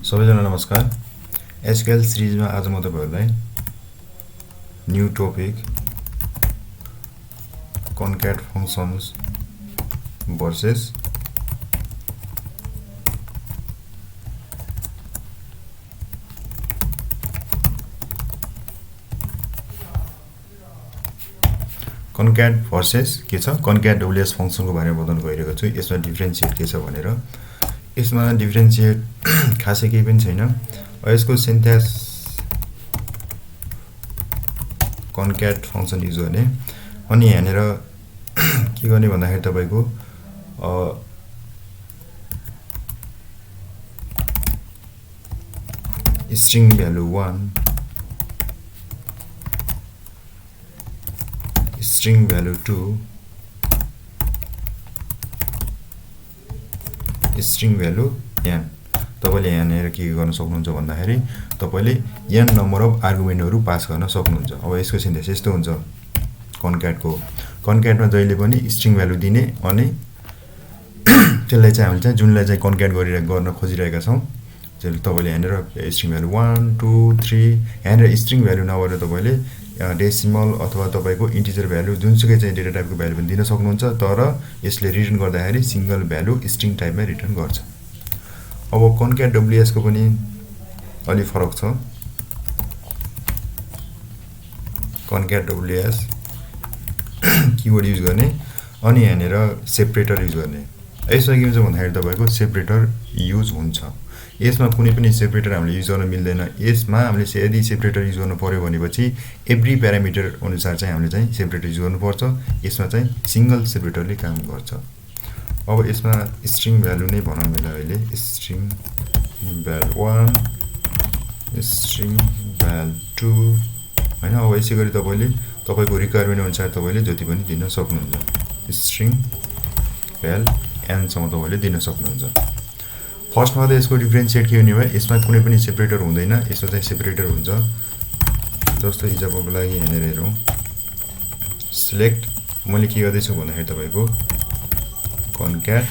सबैजना नमस्कार। SQL सिरिजमा आज म तपाईहरुलाई new topic concat functions versus के छ concat WS फंक्सन को बारेमा बताउन गइरहेको छु। यसमा डिफरेन्शिएट के छ भनेर। यसमा डिफरेन्शिएट खासै केही पनि छैन। यसको सिन्ट्याक्स concat फंक्सन युज गर्ने अनि यहाँनेर के गर्ने भन्दाखेरि तपाईको string value 1 string value 2 string value n तपाईले यहाँनेर के गर्न सक्नुहुन्छ भन्दाखेरि तपाईले n नम्बर अफ आर्गुमेन्टहरु पास गर्न सक्नुहुन्छ। अब यसको सिन्ट्याक्स यस्तो हुन्छ concat को concat मा जहिले पनि string value दिने अनि त्यसलाई चाहिँ हामीले चाहिँ जुनलाई चाहिँ concat गर्न खोजिरहेका छौं त्यसले तपाईले यहाँनेर string value 1 2 3 यहाँनेर string value नभएर तपाईले डेसिमल अथवा तपाईको इन्टिजर भ्यालु जुनसुकै चाहिँ डेटा टाइपको भ्यालु पनि दिन सक्नुहुन्छ। तर यसले रिटर्न गर्दाखेरि सिंगल भ्यालु स्ट्रिङ टाइपमा रिटर्न गर्छ। अब concat WS को पनि अलि फरक छ। concat WS कीवर्ड युज गर्ने अनि यहाँनेर सेपरेटर युज गर्ने। यसमा के हुन्छ भन्दाखेरि तपाईको सेपरेटर युज हुन्छ। यसमा कुनै पनि सेपरेटर हामीले युज गर्न मिल्दैन। यसमा हामीले यदि सेपरेटर युज गर्न पर्यो भनेपछि एभ्री प्यारामिटर अनुसार चाहिँ हामीले चाहिँ सेपरेटर युज गर्नुपर्छ। यसमा चाहिँ सिंगल सेपरेटरले काम गर्छ। अब यसमा स्ट्रिङ भ्यालु नै भनौं मैले अहिले स्ट्रिङ भ्यालु 1 स्ट्रिङ भ्यालु 2 हैन। अब यसैगरी तपाईले तपाईको रिक्वायरमेन्ट अनुसार तपाईले जति पनि दिन सक्नुहुन्छ। स्ट्रिङ भ्यालु n सम्म तपाईले दिन सक्नुहुन्छ। फर्स्टमा त यसको डिफरेन्शिएट के हुने भयो यसमा कुनै पनि सेपरेटर हुँदैन। यसमा चाहिँ सेपरेटर हुन्छ। जस्तो इक्जाम्पलको लागि यहाँनेर हेरौं सिलेक्ट मैले के गर्दै छु भन्दाखेरि तपाईको concat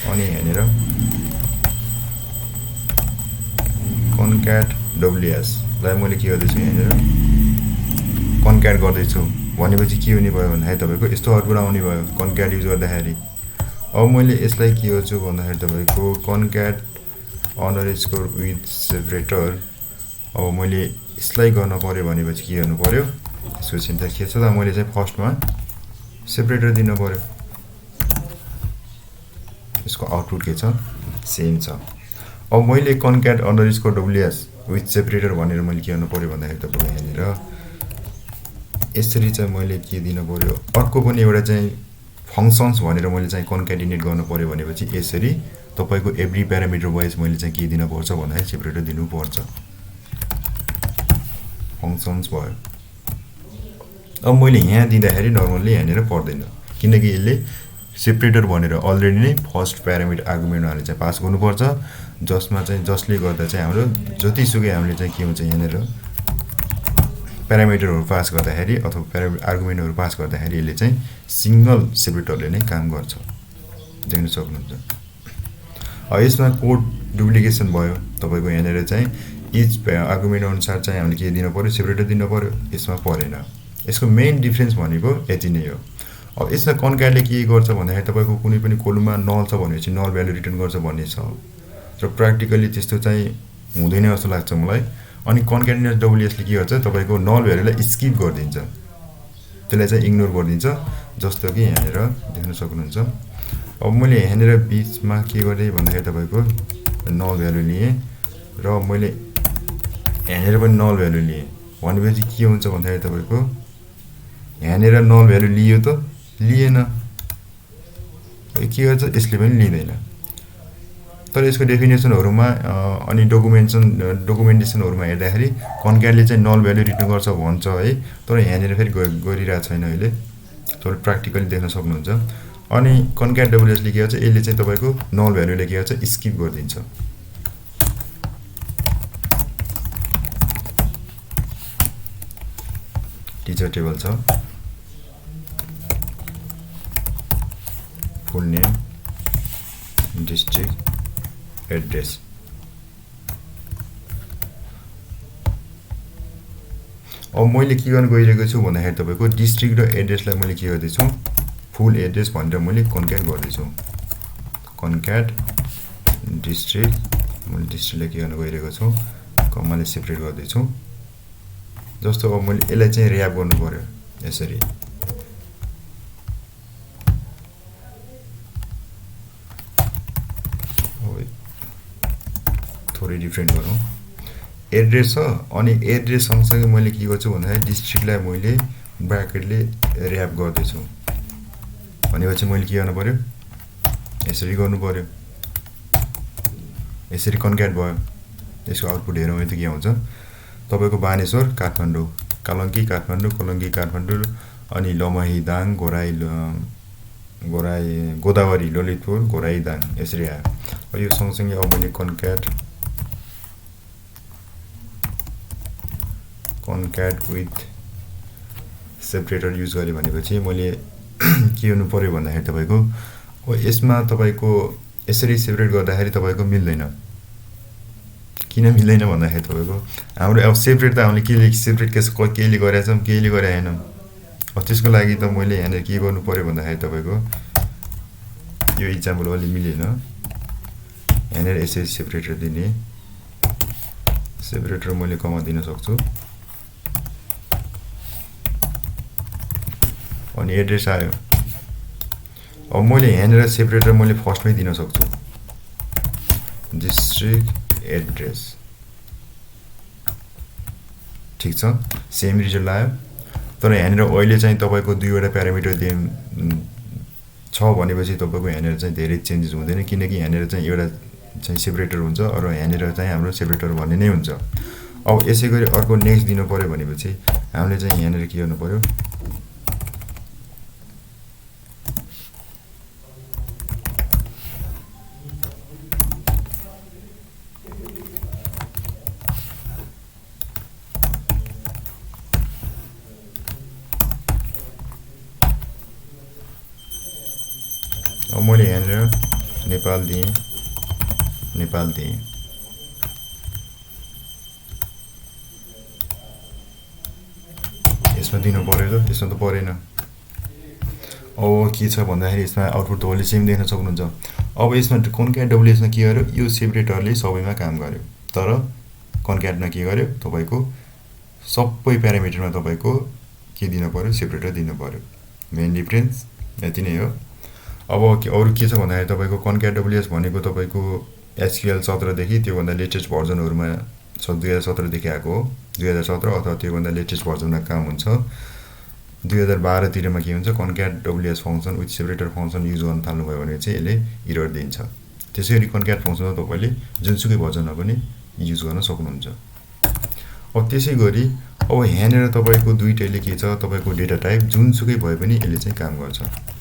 अनि यहाँनेर concat WS लाई मैले के गर्दै छु यहाँनेर concat गर्दै छु भनेपछि के हुने भयो भन्दाखेरि तपाईको यस्तो अर्को आउने भयो concat युज गर्दाखेरि। अब मैले यसलाई के गर्छु भन्दाखेरि तपाईको concat underscore with separator। अब मैले यसलाई गर्न पर्यो भनेपछि के गर्नु पर्यो यसको सिन्ट्याक्स के छ त मैले चाहिँ फर्स्टमा सेपरेटर दिन पर्यो। यसको आउटपुट के छ सेम छ। अब मैले concat underscore WS with separator भनेर मैले के गर्नु पर्यो भन्दाखेरि तपाईको यहाँनेर यसरी चाहिँ मैले के दिन पर्यो अर्को पनि एउटा चाहिँ फंक्शन्स भनेर मैले चाहिँ concatenate गर्न पर्यो भनेपछि यसरी तपाईको एभ्री प्यारामिटर वाइज मैले चाहिँ के दिन पर्छ भन्दाखेरि सेपरेटर दिनु पर्छ। फंक्शन्स भयो। अब मैले यहाँ दिँदाखेरि नर्मली यहाँनेर पर्दैन किनकि यसले सेपरेटर भनेर अलरेडी नै फर्स्ट प्यारामिटर आर्गुमेन्टहरु चाहिँ पास गर्नुपर्छ जसमा चाहिँ जसले गर्दा चाहिँ हाम्रो जतिसुकै हामीले चाहिँ के हुन्छ यहाँनेर प्यारामिटरहरु पास गर्दाखेरि अथवा प्यारामिटर आर्गुमेन्टहरु पास गर्दाखेरि यसले चाहिँ सिंगल सेपरेटरले नै काम गर्छ देख्न सक्नुहुन्छ। अब यसमा कोड डुप्लिकेसन भयो तपाईको यहाँनेर चाहिँ इच आर्गुमेन्ट अनुसार चाहिँ हामीले के दिन पर्यो सेपरेटर दिन पर्यो। यसमा परेन। यसको मेन डिफरेन्स भनेको यति नै हो। अब यसमा concat के गर्छ भन्दाखेरि तपाईको कुनै पनि कोलममा नल छ भनेपछि नल भ्यालु रिटर्न गर्छ भन्ने छ र प्र्याक्टिकली त्यस्तो चाहिँ हुँदैन जस्तो लाग्छ मलाई। अनि concatenation WS ले के गर्छ तपाईको नल भ्यालुलाई स्किप गर्दिन्छ त्यसलाई चाहिँ इग्नोर गर्दिन्छ जस्तो कि यहाँनेर देख्न सक्नुहुन्छ। अब मैले यहाँनेर बीचमा के गरे भन्दाखेरि तपाईको नल भ्यालु लिए र मैले यहाँनेर पनि नल भ्यालु लिए भनेपछि के हुन्छ भन्दाखेरि तपाईको यहाँनेर नल भ्यालु लियो त लिएन के गर्छ यसले पनि लिदैन। तर यसको डेफिनेसनहरुमा अनि डकुमेन्टेसनहरुमा हेर्दाखेरि concat ले चाहिँ नल भ्यालु रिटर्न गर्छ भन्छ है। तर यहाँनेर फेरि गरिरा छैन अहिले तपाईले प्र्याक्टिकली देख्न सक्नुहुन्छ। अनि concat WS ले के गर्छ यसले चाहिँ तपाईको नल भ्यालुले के गर्छ स्किप गर्दिन्छ। टिचर टेबल छ full name district address अब मैले के गर्न गइरहेको छु भन्दाखेरि तपाईको डिस्ट्रिक्ट र एड्रेसलाई मैले के गर्दै छु फुल एड्रेस भनेर मैले कन्क्याट गर्दै छु कन्क्याट डिस्ट्रिक्ट मैले डिस्ट्रिक्टलाई के गर्न गइरहेको छु कमाले सेपरेट गर्दै छु जस्तो अब मैले यसलाई चाहिँ र्याप गर्नु पर्यो यसरी थोरै डिफरेन्ट गरौँ एड्रेस छ अनि एड्रेस सँगसँगै मैले के गर्छु भन्दाखेरि डिस्ट्रिक्टलाई मैले ब्र्याकेटले र्याप गर्दैछु भनेपछि मैले के गर्नु पर्यो यसरी गर्नु पर्यो यसरी कन्क्याट भयो यसको आउटपुट हेरौँ त के हुन्छ तपाईको बानेश्वर काठमाडौँ कालङ्की काठमाडौँ कोलङ्की काठमाडौँ अनि लमहीदाङ गोदावरी ललितपुर घोराइदाङ यसरी आयो यो सँगसँगै अब मैले कन्क्याट विथ सेपरेटर युज गरेँ भनेपछि मैले के गर्नु पर्यो भन्दाखेरि तपाईको यसमा तपाईको यसरी सेपरेट गर्दाखेरि तपाईको मिल्दैन किन मिल्दैन भन्दाखेरि तपाईको हाम्रो अब सेपरेट त हामीले केले सेपरेट केले गरेका छौं केले गरे हैन अब त्यसको लागि त मैले यहाँ के गर्नु पर्यो भन्दाखेरि तपाईको यो इक्जाम्पल अलि मिलेन यहाँ यसरी सेपरेटर दिने सेपरेटर मैले कमा दिन सक्छु अनि एड्रेस आयो अब मैले यहाँ सेपरेटर मैले फर्स्टमै दिन सक्छु डिस्ट्रिक्ट एड्रेस ठीक छ सेम रिजल्ट आयो तर यहाँ अहिले चाहिँ तपाईको दुईवटा प्यारामिटर छ भनेपछि तपाईको यहाँ चाहिँ धेरै चेन्जेस हुँदैन किनकि यहाँ चाहिँ एउटा चाहिँ सेपरेटर हुन्छ र यहाँ चाहिँ हाम्रो सेपरेटर भन्ने नै हुन्छ अब यसैगरी अर्को नेक्स्ट दिनु पर्यो भनेपछि हामीले चाहिँ यहाँ के गर्नु पर्यो अब मैले यहाँ नेपाल दिएँ यसमा दिनु पर्यो त यसमा त परेन अब के छ भन्दाखेरि यसमा आउटपुट तपाईँले सेम देख्न सक्नुहुन्छ अब यसमा कन्क्याट डब्ल्युएसमा के गर्यो यो सेपरेटरले सबैमा काम गर्यो तर कन्क्याटमा के गर्यो तपाईको सबै प्यारामिटरमा तपाईको के दिनु पर्यो सेपरेटर दिनु पर्यो मेन डिफरेन्स यति नै हो अब अरु के छ भन्दाखेरि तपाईको कन्क्याट डब्ल्युएस भनेको तपाईको SQL 17 देखि त्यो भन्दा लेटेस्ट भर्जनहरुमा 2017 देखि आएको हो 2017 अथवा त्यो भन्दा लेटेस्ट भर्जनमा काम हुन्छ 2012 तिरमा के हुन्छ concat WS function with separator function use गर्न थाल्नु भयो भने चाहिँ यसले एरर दिन्छ त्यसैगरी कन्क्याट फंक्सन तपाईले जुनसुकै भर्जनमा पनि युज गर्न सक्नुहुन्छ अब त्यसैगरी अब यहाँ तपाईको दुईटैले के छ तपाईको डेटा टाइप जुनसुकै भए पनि यसले चाहिँ काम गर्छ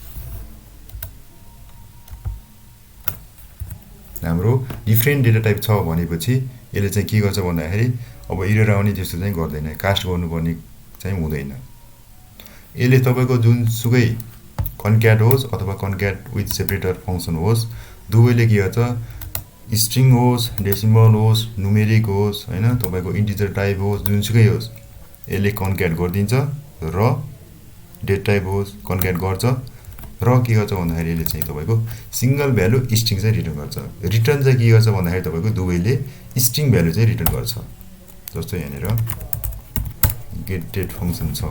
हाम्रो डिफरेन्ट डेटा टाइप छ भनेपछि यसले चाहिँ के गर्छ भन्दाखेरि अब एरर आउने जस्तो चाहिँ गर्दैन कास्ट गर्नुपर्ने चाहिँ हुँदैन यसले तपाईको जुनसुकै कन्क्याट होस् अथवा कन्क्याट विथ सेपरेटर फंक्सन होस् दुवैले के गर्छ स्ट्रिङ होस् डेसिमल होस् न्युमेरिक होस् हैन तपाईको इन्टिजर टाइप होस् जुनसुकै होस् यसले कन्क्याट गर्दिन्छ र डेटा टाइप होस् कन्क्याट गर्छ र के गर्छ भन्दाखेरि यसले चाहिँ तपाईको सिंगल भ्यालु स्ट्रिङ चाहिँ रिटर्न गर्छ रिटर्न चाहिँ के गर्छ भन्दाखेरि तपाईको दुवैले स्ट्रिङ भ्यालु चाहिँ रिटर्न गर्छ जस्तो यहाँ गेट डेट फंक्सन छ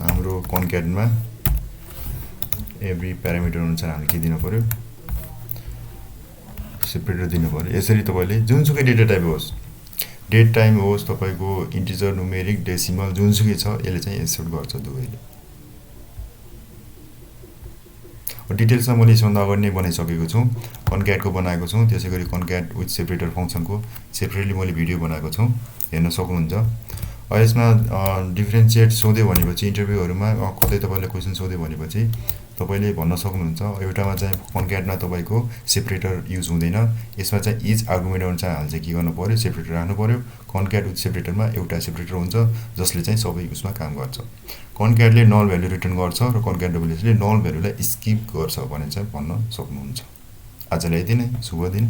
हाम्रो कन्क्याटमा एभ्री प्यारामिटर अनुसार हामीले के दिनु पर्यो सेपरेटर दिनु पर्यो यसरी तपाईले जुनसुकै डेटा टाइप होस् डेट टाइम होस् तपाईको इन्टिजर न्युमेरिक डेसिमल जुनसुकै छ यसले चाहिँ एक्सेप्ट गर्छ दुवैले डिटेल्समा मैले यसभन्दा अगाडि नै बनाइसकेको छु कन्क्याटको बनाएको छु त्यसैगरी कन्क्याट विथ सेपरेटर फंक्सनको सेपरेटली मैले भिडियो बनाएको छु हेर्न सक्नुहुन्छ यसमा डिफरेन्शिएट सोध्यो भनेपछि इन्टरभ्यूहरुमा कतै तपाईले क्वेशन सोध्यो भनेपछि तपाईले भन्न सक्नुहुन्छ एउटामा चाहिँ कन्क्याटमा तपाईको सेपरेटर युज हुँदैन यसमा चाहिँ इच आर्गुमेन्ट अनुसार हाल चाहिँ के गर्नु पर्यो सेपरेटर राख्नु पर्यो कन्क्याट विथ सेपरेटरमा एउटा सेपरेटर हुन्छ जसले चाहिँ सबै उसमा काम गर्छ कन्क्याटले नल भ्यालु रिटर्न गर्छ र कन्क्याट डब्ल्युएसले नल भ्यालुलाई स्किप गर्छ भने चाहिँ भन्न सक्नुहुन्छ आजलाई यति नै शुभ दिन